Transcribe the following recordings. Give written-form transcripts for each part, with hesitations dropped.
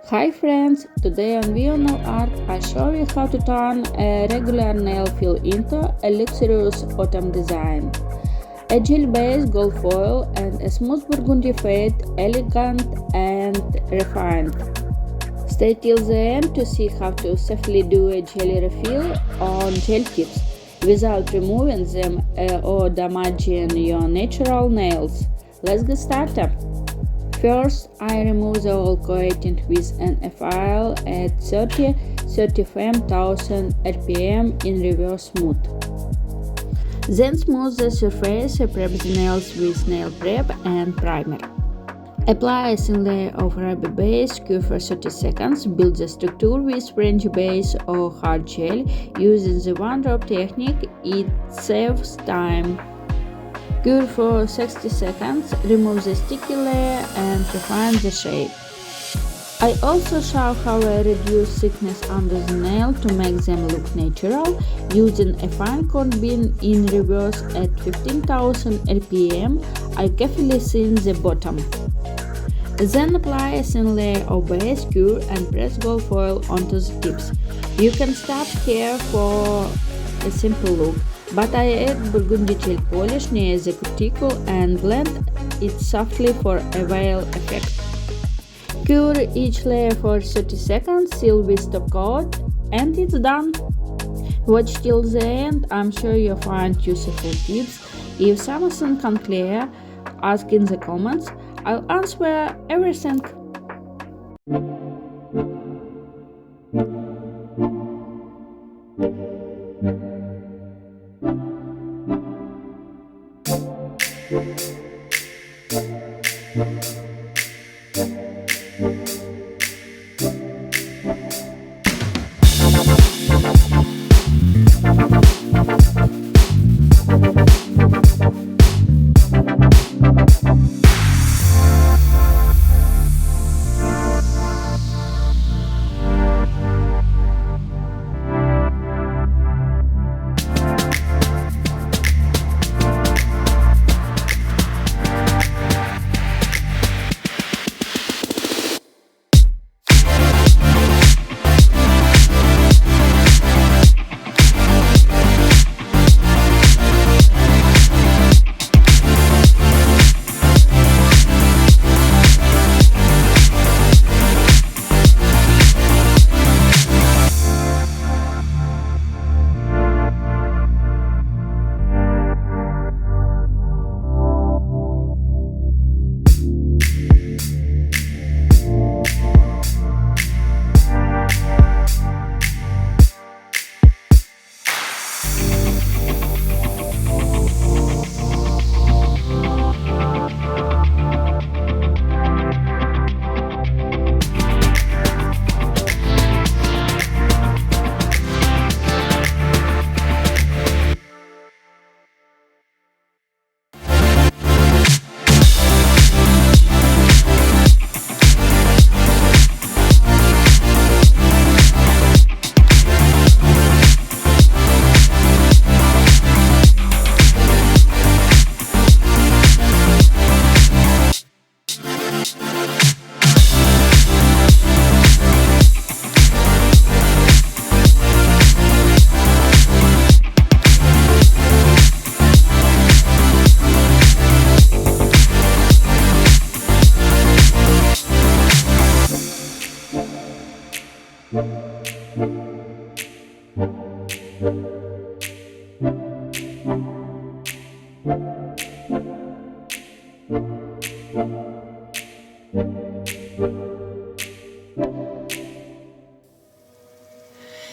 Hi friends, today on NAILART I show you how to turn a regular nail fill into a luxurious autumn design. A gel-based gold foil and a smooth burgundy fade, elegant and refined. Stay till the end to see how to safely do a jelly refill on gel tips without removing them or damaging your natural nails. Let's get started. First, I remove the old coating with an file at 30-35,000 rpm in reverse mode. Then smooth the surface, prep the nails with nail prep and primer. Apply a thin layer of rubber base, cure for 30 seconds, build the structure with sponge base or hard gel. Using the one-drop technique, it saves time. Cure for 60 seconds, remove the sticky layer and refine the shape. I also show how I reduce thickness under the nail to make them look natural, using a fine cone bean in reverse at 15,000 rpm. I carefully thin the bottom. Then apply a thin layer of base, cure and press gold foil onto the tips. You can stop here for a simple look, but I add burgundy gel polish near the cuticle and blend it softly for a veil effect. Cure each layer for 30 seconds, seal with top coat, and it's done. Watch till the end, I'm sure you'll find useful tips. If something unclear, ask in the comments, I'll answer everything.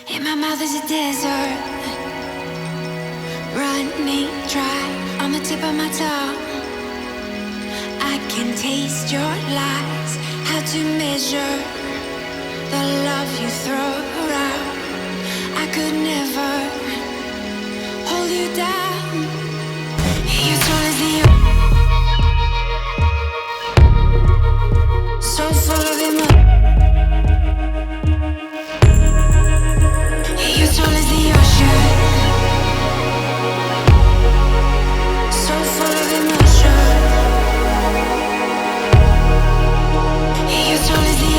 In my mouth is a desert, running dry on the tip of my tongue. I can taste your lies, how to measure the love you throw around. I could never hold you down. You're tall as the so full of emotion. You're tall as the ocean, so full of emotion. You're tall as the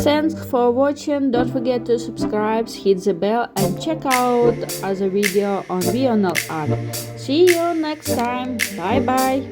Thanks for watching, don't forget to subscribe, hit the bell and check out other video on Vional art. See you next time, bye bye!